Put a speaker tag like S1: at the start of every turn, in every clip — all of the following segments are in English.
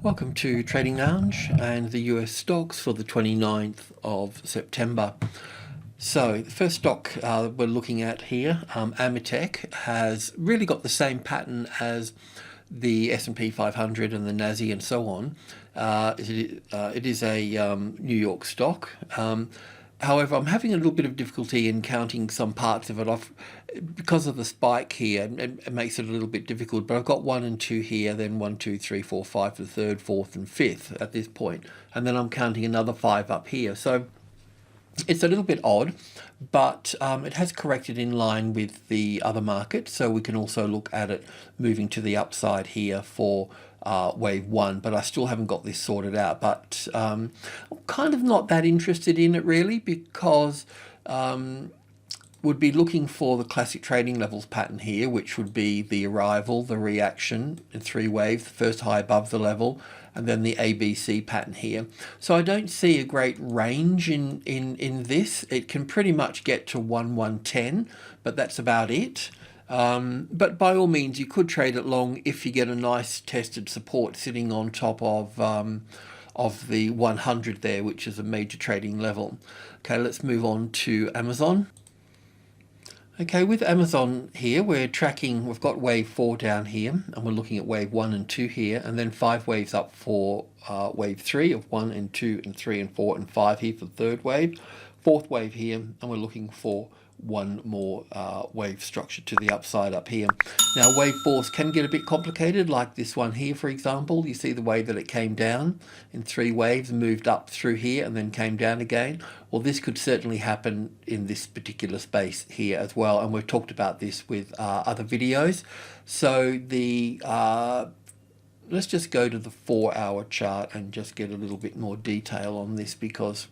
S1: Welcome to Trading Lounge and the US stocks for the 29th of September. So the first stock we're looking at here, Ametek, has really got the same pattern as the S&P 500 and the NYSE and so on. It is a New York stock. However, I'm having a little bit of difficulty in counting some parts of it off because of the spike here. It makes it a little bit difficult, but I've got 1 and 2 here, then 1, 2, 3, 4, 5 for the third, fourth and fifth at this point. And then I'm counting another 5 up here. So it's a little bit odd, but it has corrected in line with the other market. So we can also look at it moving to the upside here for wave 1, but I still haven't got this sorted out. But I'm kind of not that interested in it really, because would be looking for the classic trading levels pattern here, which would be the arrival, the reaction in 3 waves, the first high above the level, and then the ABC pattern here. So I don't see a great range in this. It can pretty much get to 110, but that's about it. But by all means, you could trade it long if you get a nice tested support sitting on top of the 100 there, which is a major trading level. Okay, let's move on to Amazon. Okay, with Amazon here, we're tracking, we've got wave 4 down here, and we're looking at wave 1 and 2 here, and then 5 waves up for wave 3 of 1 and 2 and 3 and 4 and 5 here for the third wave. Fourth wave here, and we're looking for one more wave structure to the upside up here. Now wave 4s can get a bit complicated, like this one here for example. You see the way that it came down in 3 waves, moved up through here and then came down again. Well, this could certainly happen in this particular space here as well, and we've talked about this with other videos. So the let's just go to the 4-hour chart and just get a little bit more detail on this, because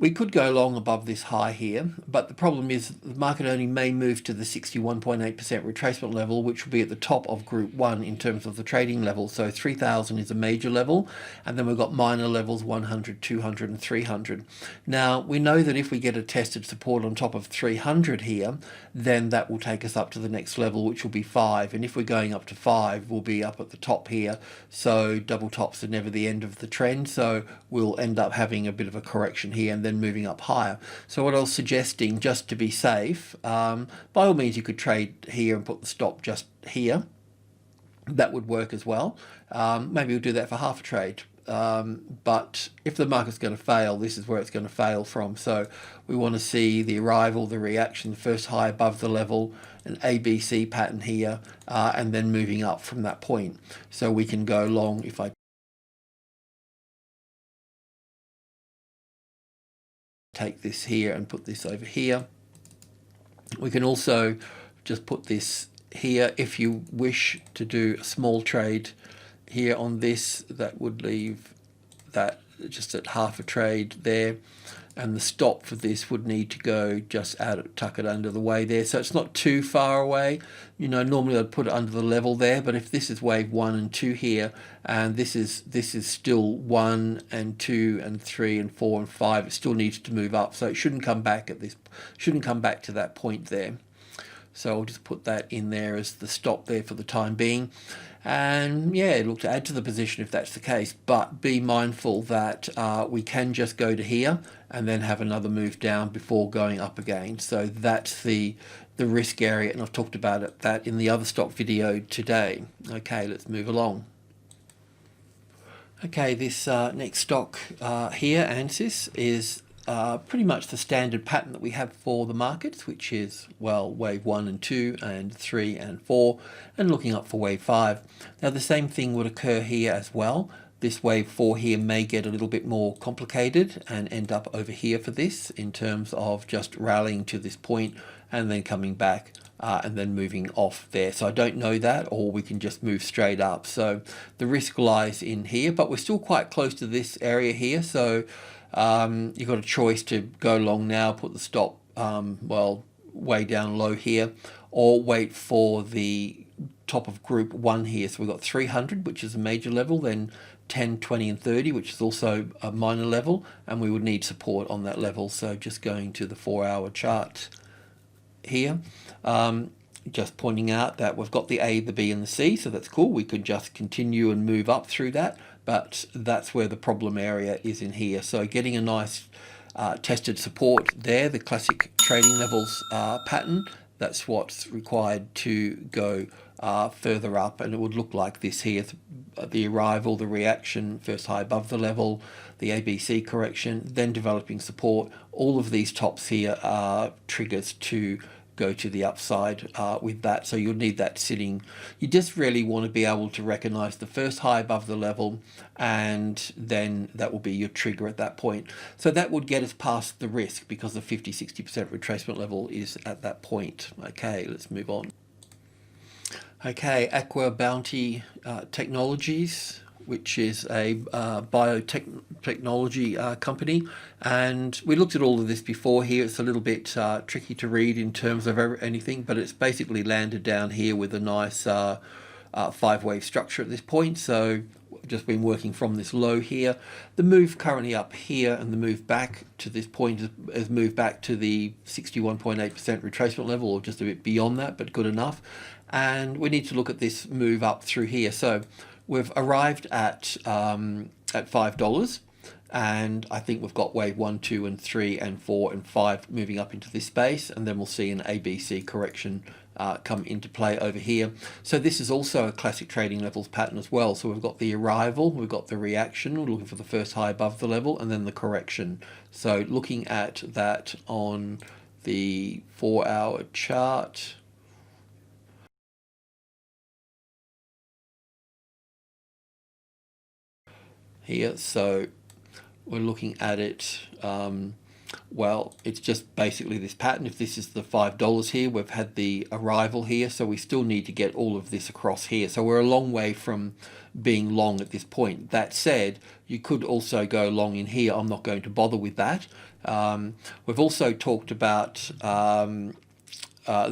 S1: we could go long above this high here, but the problem is the market only may move to the 61.8% retracement level, which will be at the top of group 1 in terms of the trading level. So 3,000 is a major level, and then we've got minor levels 100, 200 and 300. Now we know that if we get a tested support on top of 300 here, then that will take us up to the next level, which will be 5. And if we're going up to 5, we'll be up at the top here. So double tops are never the end of the trend. So we'll end up having a bit of a correction here and then moving up higher. So what I was suggesting, just to be safe, by all means you could trade here and put the stop just here. That would work as well. Maybe we'll do that for half a trade. But if the market's going to fail, this is where it's going to fail from. So we want to see the arrival, the reaction, the first high above the level, an ABC pattern here, and then moving up from that point. So we can go long. If I take this here and put this over here, we can also just put this here if you wish to do a small trade here on this. That would leave that just at half a trade there, and the stop for this would need to go just out, tuck it under the way there, so it's not too far away. You know, normally I'd put it under the level there, but if this is wave 1 and 2 here, and this is still 1 and 2 and 3 and 4 and 5, it still needs to move up, so it shouldn't come back at this, shouldn't come back to that point there. So I'll just put that in there as the stop there for the time being. And yeah, look to add to the position if that's the case, but be mindful that we can just go to here and then have another move down before going up again. So that's the risk area, and I've talked about that in the other stock video today. Okay, let's move along. Okay, this next stock here, Ansys, is pretty much the standard pattern that we have for the markets, which is, well, wave 1 and 2 and 3 and 4, and looking up for wave 5. Now the same thing would occur here as well. This wave 4 here may get a little bit more complicated and end up over here for this, in terms of just rallying to this point and then coming back and then moving off there. So I don't know that, or we can just move straight up. So the risk lies in here, but we're still quite close to this area here. So you've got a choice to go long now, put the stop well way down low here, or wait for the top of group 1 here. So we've got 300, which is a major level, then 10, 20 and 30, which is also a minor level, and we would need support on that level. So just going to the 4-hour chart here, just pointing out that we've got the A, the B and the C, so that's cool. We could just continue and move up through that, but that's where the problem area is in here. So getting a nice tested support there, the classic trading levels pattern, that's what's required to go further up, and it would look like this here: the arrival, the reaction, first high above the level, the ABC correction, then developing support. All of these tops here are triggers to go to the upside with that, so you'll need that sitting. You just really want to be able to recognize the first high above the level, and then that will be your trigger at that point. So that would get us past the risk because the 50-60% retracement level is at that point. Okay, let's move on. Okay, AquaBounty Technologies, which is a biotechnology company, and we looked at all of this before here. It's a little bit tricky to read in terms of anything, but it's basically landed down here with a nice 5-wave structure at this point. So just been working from this low here. The move currently up here and the move back to this point has moved back to the 61.8% retracement level, or just a bit beyond that, but good enough. And we need to look at this move up through here. So we've arrived at $5, and I think we've got wave 1, 2 and 3 and 4 and 5 moving up into this space, and then we'll see an ABC correction come into play over here. So this is also a classic trading levels pattern as well. So we've got the arrival, we've got the reaction, we're looking for the first high above the level, and then the correction. So looking at that on the 4-hour chart, here, so we're looking at it, well, it's just basically this pattern. If this is the $5 here, we've had the arrival here, so we still need to get all of this across here. So we're a long way from being long at this point. That said, you could also go long in here. I'm not going to bother with that. We've also talked about the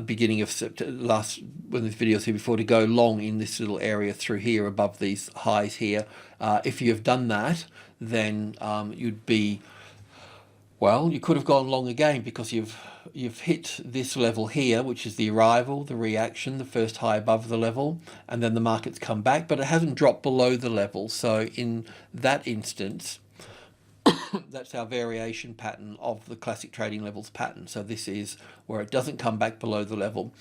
S1: beginning of September, when this video was here before, to go long in this little area through here above these highs here. If you have done that, then you'd be, well, you could have gone long again, because you've hit this level here, which is the arrival, the reaction, the first high above the level, and then the market's come back, but it hasn't dropped below the level. So in that instance, that's our variation pattern of the classic trading levels pattern. So this is where it doesn't come back below the level.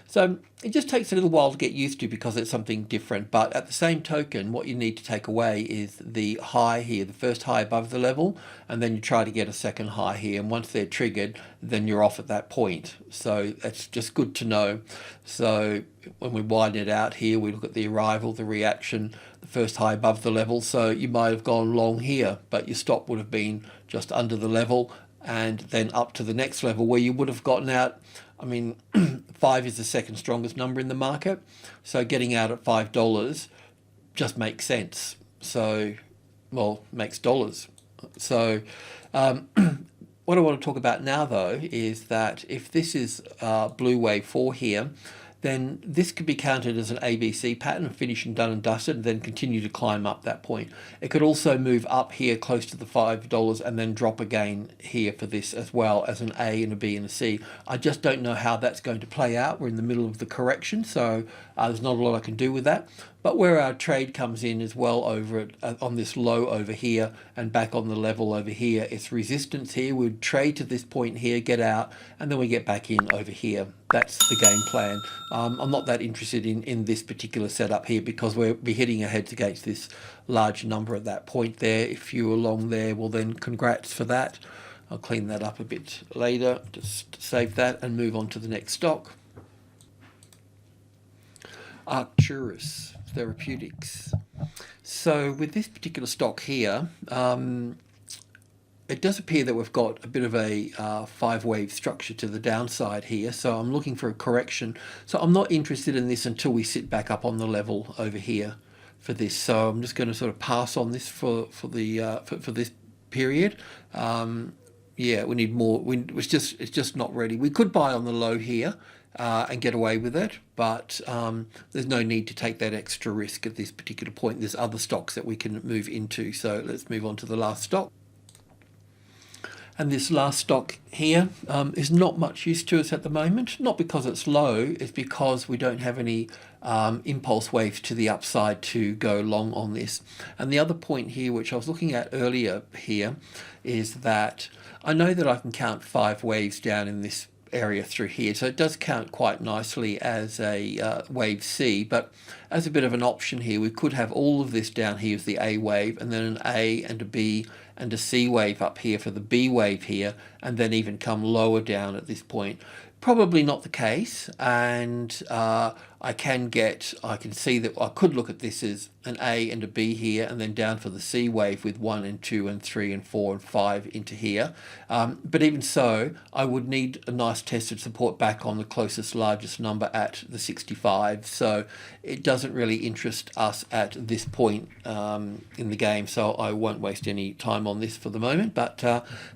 S1: So it just takes a little while to get used to, because it's something different. But at the same token, what you need to take away is the high here, the first high above the level, and then you try to get a second high here. And once they're triggered, then you're off at that point. So that's just good to know. So when we widen it out here, we look at the arrival, the reaction, the first high above the level. So you might have gone long here, but your stop would have been just under the level, and then up to the next level where you would have gotten out. I mean, 5 is the second strongest number in the market, so getting out at $5 just makes sense. So, well, makes dollars. So what I want to talk about now, though, is that if this is blue wave 4 here, then this could be counted as an ABC pattern, finish and done and dusted, and then continue to climb up that point. It could also move up here close to the $5 and then drop again here for this as well as an A and a B and a C. I just don't know how that's going to play out. We're in the middle of the correction, so there's not a lot I can do with that. But where our trade comes in as well over it, on this low over here and back on the level over here, it's resistance here. We'd trade to this point here, get out, and then we get back in over here. That's the game plan. I'm not that interested in this particular setup here, because we'll be hitting our heads against this large number at that point there. If you're along there, well then congrats for that. I'll clean that up a bit later, just save that and move on to the next stock. ARCT Therapeutics. So with this particular stock here, it does appear that we've got a bit of a 5-wave structure to the downside here, so I'm looking for a correction. So I'm not interested in this until we sit back up on the level over here for this. So I'm just going to sort of pass on this for this period. Yeah, we need more. It's just not ready. We could buy on the low here and get away with it, but there's no need to take that extra risk at this particular point. There's other stocks that we can move into. So let's move on to the last stock. And this last stock here is not much use to us at the moment, not because it's low, it's because we don't have any impulse waves to the upside to go long on this. And the other point here, which I was looking at earlier here, is that I know that I can count 5 waves down in this area through here, so it does count quite nicely as a wave C, but as a bit of an option here, we could have all of this down here as the A wave, and then an A and a B and a C wave up here for the B wave here, and then even come lower down at this point. Probably not the case, and I can see that I could look at this as an A and a B here, and then down for the C wave with 1 and 2 and 3 and 4 and 5 into here. But even so, I would need a nice tested support back on the closest largest number at the 65. So it doesn't really interest us at this point in the game. So I won't waste any time on this for the moment. But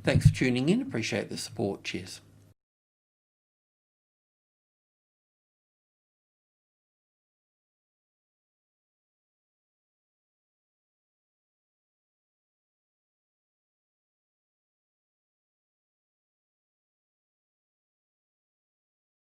S1: thanks for tuning in. Appreciate the support. Cheers.